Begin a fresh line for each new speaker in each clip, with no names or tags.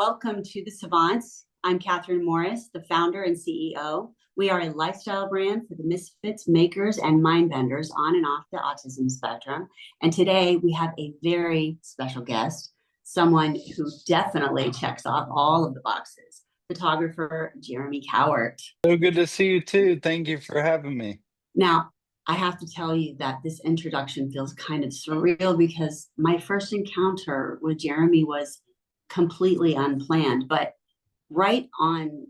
Welcome to the Savants. I'm Catherine Morris, the founder and CEO. We are a lifestyle brand for the misfits, makers, and mind benders on and off the autism spectrum. And today we have a very special guest, someone who definitely checks off all of the boxes, photographer Jeremy Cowart.
So good to see you too. Thank you for having me.
Now, I have to tell you that this introduction feels kind of surreal because my first encounter with Jeremy was completely unplanned, but right on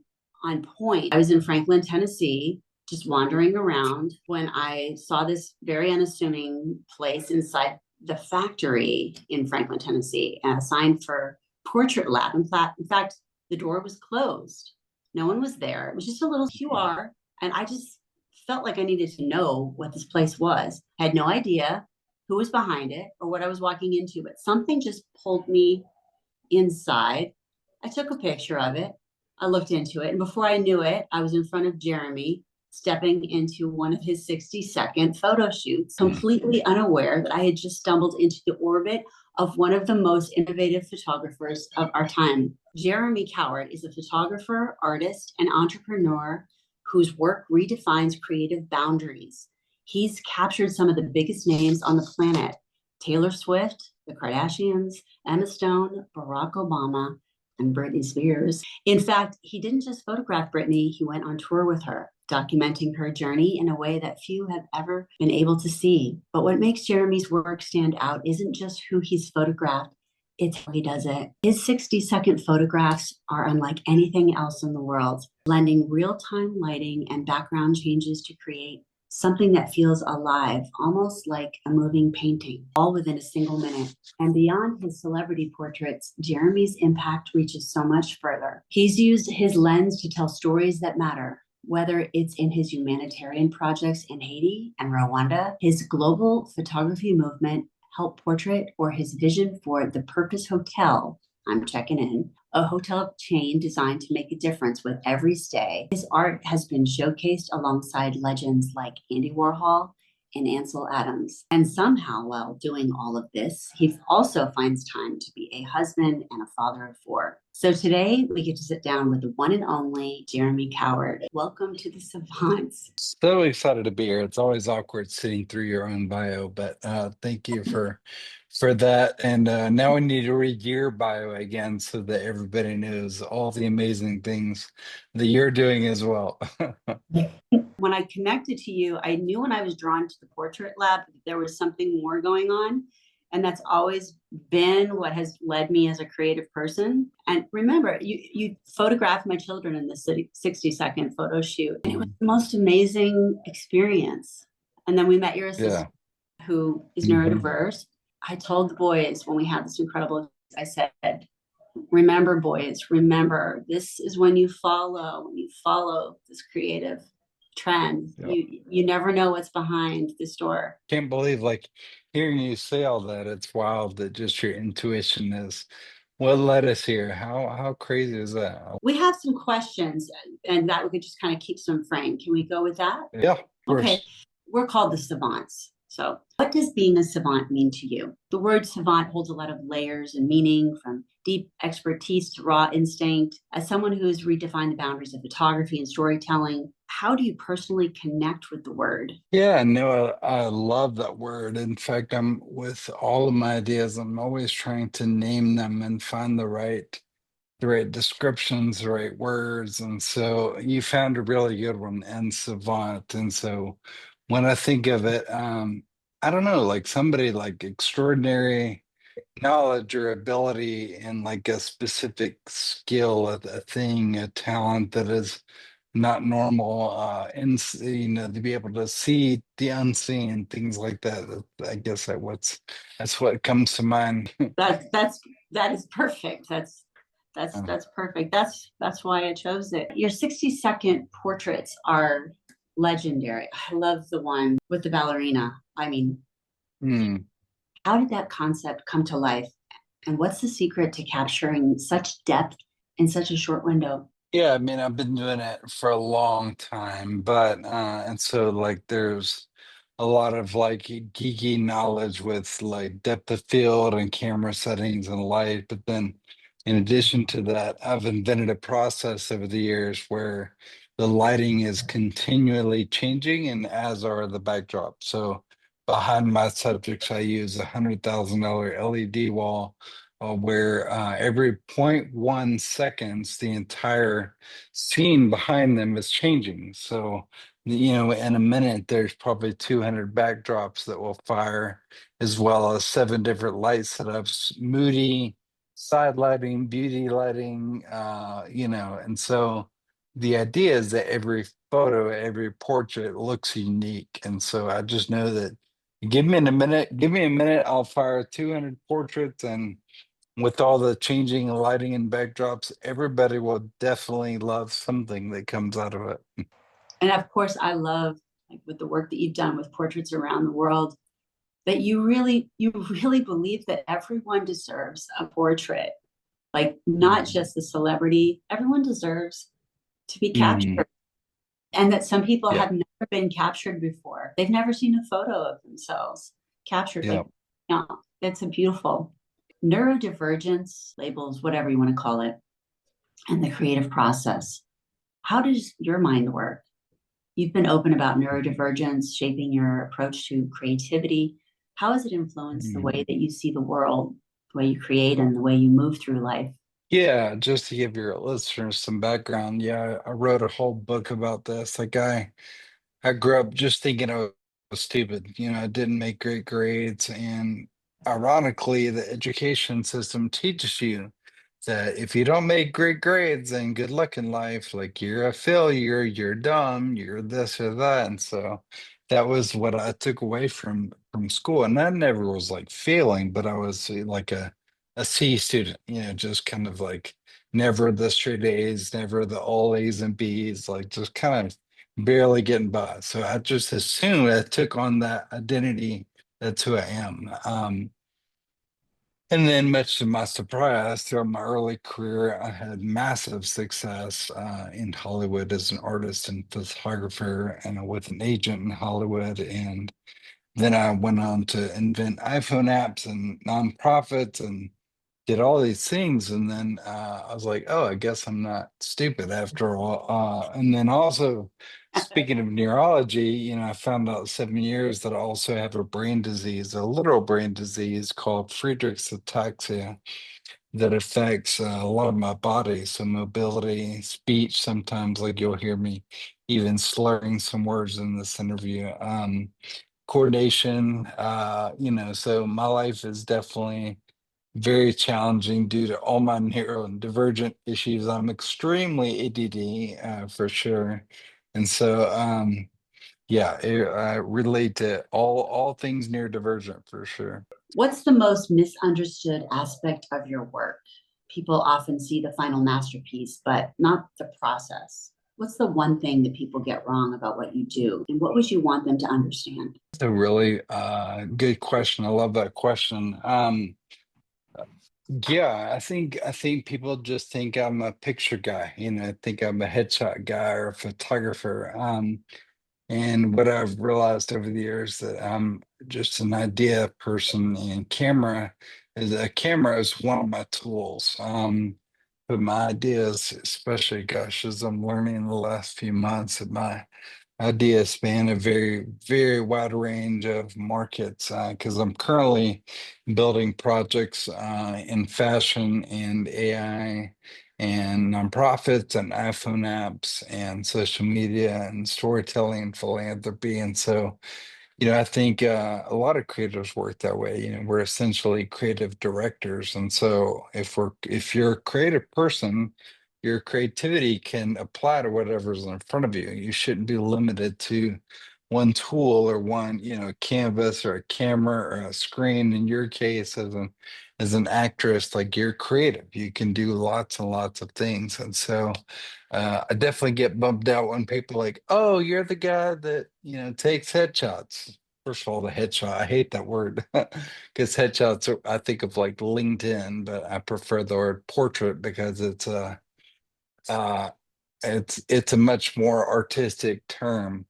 point. I was in Franklin, Tennessee, just wandering around when I saw this very unassuming place inside the factory in Franklin, Tennessee, and a sign for portrait lab. In fact, the door was closed. No one was there. It was just a little QR, and I just felt like I needed to know what this place was. I had no idea who was behind it or what I was walking into, but something just pulled me inside. I took a picture of it. I looked into it. And before I knew it, I was in front of Jeremy stepping into one of his 60-second photo shoots, completely unaware that I had just stumbled into the orbit of one of the most innovative photographers of our time. Jeremy Cowart is a photographer, artist, and entrepreneur whose work redefines creative boundaries. He's captured some of the biggest names on the planet: Taylor Swift, the Kardashians, Emma Stone, Barack Obama, and Britney Spears. In fact, he didn't just photograph Britney, he went on tour with her, documenting her journey in a way that few have ever been able to see. But what makes Jeremy's work stand out isn't just who he's photographed, it's how he does it. His 60-second photographs are unlike anything else in the world, blending real-time lighting and background changes to create something that feels alive, almost like a moving painting, all within a single minute. And beyond his celebrity portraits, Jeremy's impact reaches so much further. He's used his lens to tell stories that matter, whether it's in his humanitarian projects in Haiti and Rwanda, his global photography movement, Help Portrait, or his vision for the Purpose Hotel. I'm checking in, a hotel chain designed to make a difference with every stay. His art has been showcased alongside legends like Andy Warhol and Ansel Adams. And somehow, while doing all of this, he also finds time to be a husband and a father of four. So today we get to sit down with the one and only Jeremy Cowart. Welcome to the Savants.
So excited to be here. It's always awkward sitting through your own bio, but thank you for that. And now we need to read your bio again so that everybody knows all the amazing things that you're doing as well.
When I connected to you, I knew when I was drawn to the portrait lab that there was something more going on. And that's always been what has led me as a creative person. And remember, you photographed my children in the 60-second photo shoot. And it was the most amazing experience. And then we met your assistant,
Yeah.
who is
Mhm.
neurodiverse. I told the boys when we had this incredible, I said, remember, boys, remember, this is when you follow this creative trend.
Yeah.
You never know what's behind this door.
Can't believe like hearing you say all that. It's wild that just your intuition is what led us here. How crazy is that?
We have some questions, and that we could just kind of keep some frame. Can we go with that?
Yeah, of
Okay.
course.
We're called the savants. So, what does being a savant mean to you? The word savant holds a lot of layers and meaning, from deep expertise to raw instinct. As someone who's redefined the boundaries of photography and storytelling, how do you personally connect with the word?
Yeah, no, I love that word. In fact, I'm with all of my ideas, I'm always trying to name them and find the right descriptions, the right words. And so you found a really good one, and savant. And so when I think of it, I don't know, like somebody like extraordinary knowledge or ability in like a specific skill, a thing, a talent that is not normal, and to be able to see the unseen, things like that. I guess that's what comes to mind.
That is perfect. That's perfect. That's why I chose it. Your 60-second portraits are legendary. I love the one with the ballerina. I mean,
Hmm.
how did that concept come to life? And what's the secret to capturing such depth in such a short window?
Yeah, I mean, I've been doing it for a long time, but and so like there's a lot of like geeky knowledge with like depth of field and camera settings and light, but then In addition to that, I've invented a process over the years where the lighting is continually changing, and as are the backdrop. So behind my subjects, I use $100,000 LED wall where every point 0.1 seconds, the entire scene behind them is changing. So, in a minute, there's probably 200 backdrops that will fire, as well as 7 different light setups, moody, side lighting, beauty lighting, and so the idea is that every photo, every portrait looks unique. And so I just know that give me a minute, I'll fire 200 portraits, and with all the changing lighting and backdrops, everybody will definitely love something that comes out of it.
And of course, I love, like, with the work that you've done with portraits around the world, that you really believe that everyone deserves a portrait, like not
Mhm.
just the celebrity. Everyone deserves to be
Mhm.
captured, and that some people
Yeah,
have never been captured before. They've never seen a photo of themselves captured.
yeah.
Like, yeah, it's a beautiful neurodivergence, labels, whatever you want to call it, and the creative process. How does your mind work? You've been open about neurodivergence shaping your approach to creativity. How has it influenced the
Mhm.
way that you see the world, the way you create, and the way you move through life?
Yeah, just to give your listeners some background, yeah, I wrote a whole book about this. Like I grew up just thinking I was stupid. I didn't make great grades. And ironically, the education system teaches you that if you don't make great grades, then good luck in life. Like you're a failure, you're dumb, you're this or that. And so that was what I took away from school. And I never was like failing, but I was like a C student, just kind of like never the straight A's, never the all A's and B's, like just kind of barely getting by. So I just assumed I took on that identity. That's who I am. And then, much to my surprise, throughout my early career, I had massive success in Hollywood as an artist and photographer, and with an agent in Hollywood. And then I went on to invent iPhone apps and nonprofits and did all these things. And then I was like, oh, I guess I'm not stupid after all. And then also, speaking of neurology, I found out 7 years that I also have a brain disease, a literal brain disease called Friedreich's ataxia that affects a lot of my body. So mobility, speech, sometimes like you'll hear me even slurring some words in this interview. Coordination, so my life is definitely very challenging due to all my neurodivergent issues. I'm extremely ADD for sure. And so, yeah, I relate to all things neurodivergent for sure.
What's the most misunderstood aspect of your work? People often see the final masterpiece, but not the process. What's the one thing that people get wrong about what you do? And what would you want them to understand?
It's a really good question. I love that question. Yeah, I think people just think I'm a picture guy, think I'm a headshot guy or a photographer. And what I've realized over the years that I'm just an idea person, and camera is one of my tools. But my ideas, especially, gosh, as I'm learning in the last few months, that my ideas span a very, very wide range of markets. Because I'm currently building projects in fashion and AI and nonprofits and iPhone apps and social media and storytelling and philanthropy. And so, I think a lot of creators work that way. We're essentially creative directors. And so if you're a creative person, your creativity can apply to whatever's in front of you. You shouldn't be limited to one tool or one, canvas or a camera or a screen. In your case, as an actress, like you're creative. You can do lots and lots of things. And so I definitely get bummed out when people are like, oh, you're the guy that, takes headshots. First of all, the headshot, I hate that word because headshots, I think of like LinkedIn, but I prefer the word portrait because uh, it's a much more artistic term.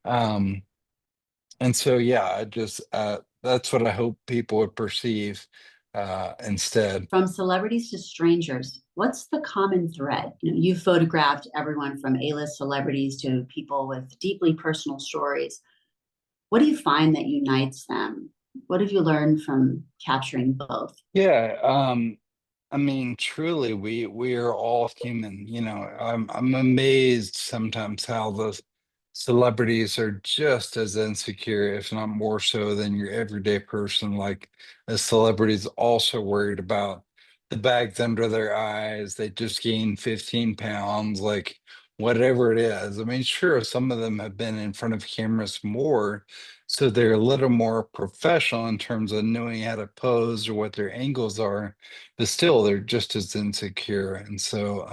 Um, and so, yeah, that's what I hope people would perceive. instead.
From celebrities to strangers, what's the common thread? You've photographed everyone from A-list celebrities to people with deeply personal stories. What do you find that unites them? What have you learned from capturing both?
Yeah, I mean, truly, we are all human. I'm amazed sometimes how the celebrities are just as insecure, if not more so, than your everyday person. Like a celebrity's also worried about the bags under their eyes. They just gained 15 pounds, like whatever it is. I mean, sure, some of them have been in front of cameras more, so they're a little more professional in terms of knowing how to pose or what their angles are, but still they're just as insecure. And so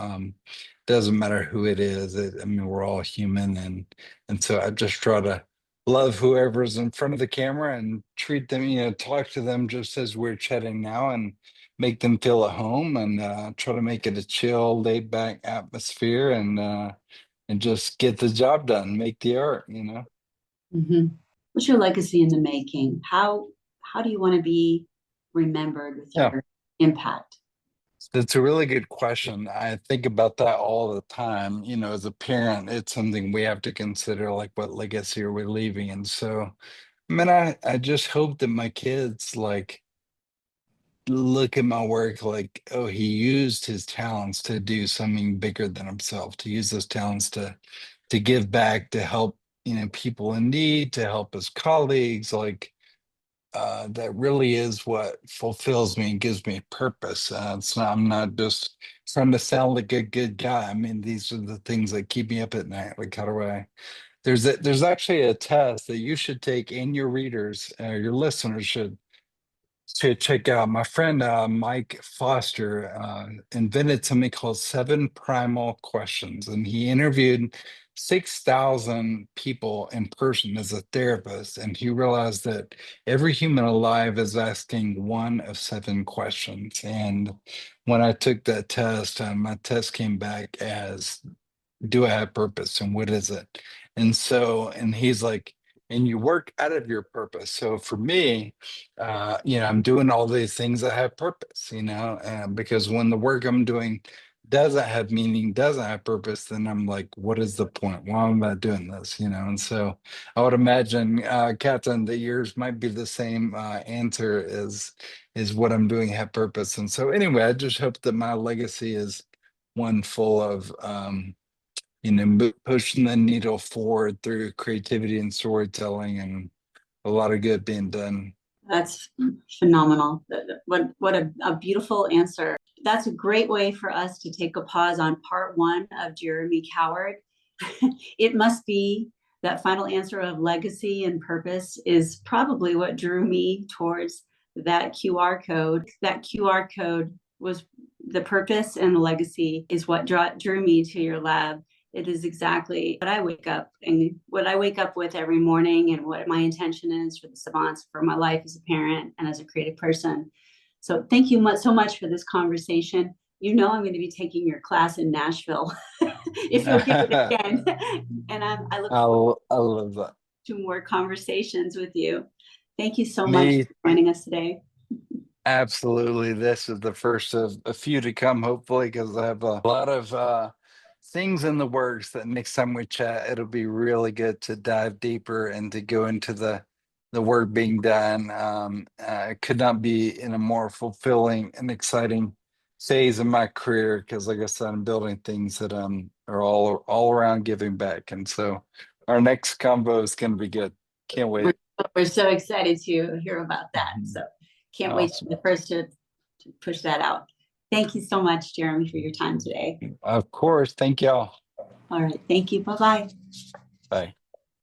doesn't matter who it is. I mean, we're all human, and so I just try to love whoever's in front of the camera and treat them, talk to them just as we're chatting now, and make them feel at home, and try to make it a chill, laid back atmosphere, and just get the job done, make the art.
Mm-hmm. What's your legacy in the making? How do you want to be remembered with
Yeah.
your impact?
That's a really good question. I think about that all the time. As a parent, it's something we have to consider, like what legacy are we leaving? And so, I mean, I just hope that my kids like look at my work like, oh, he used his talents to do something bigger than himself, to use those talents to give back, to help, people in need, to help his colleagues, like that really is what fulfills me and gives me purpose. I'm not just trying to sound like a good guy. I mean, these are the things that keep me up at night. Like, how do I? There's actually a test that you should take, and your readers, your listeners should check out. My friend Mike Foster invented something called Seven Primal Questions, and he interviewed 6,000 people in person as a therapist, and he realized that every human alive is asking one of seven questions. And when I took that test, my test came back as, do I have purpose, and what is it? And he's like, and you work out of your purpose. So for me, I'm doing all these things that have purpose, and because when the work I'm doing doesn't have meaning, doesn't have purpose, then I'm like, what is the point? Why am I doing this? And so I would imagine, Catherine, that yours might be the same answer, is what I'm doing have purpose. And so anyway, I just hope that my legacy is one full of pushing the needle forward through creativity and storytelling, and a lot of good being done.
That's phenomenal. What a beautiful answer. That's a great way for us to take a pause on part one of Jeremy Cowart. It must be that final answer of legacy and purpose is probably what drew me towards that QR code. That QR code was the purpose, and the legacy is what drew me to your lab. It is exactly what I wake up with every morning, and what my intention is for the Savants, for my life as a parent and as a creative person. So thank you so much for this conversation. I'm going to be taking your class in Nashville if you'll give it again. And I look forward
I love that.
to more conversations with you. Thank you so much
Me,
for joining us today.
absolutely. This is the first of a few to come, hopefully, because I have a lot of things in the works that next time we chat, it'll be really good to dive deeper and to go into the work being done. It could not be in a more fulfilling and exciting phase of my career, because, like I said, I'm building things that are all around giving back, and so our next combo is going to be good. Can't
We're,
wait.
we're so excited to hear about that.
Mhm.
So can't wait to
Awesome.
be the first to push that out. Thank you so much, Jeremy, for your time today.
Of course. Thank y'all.
All right. Thank you. Bye bye.
Bye.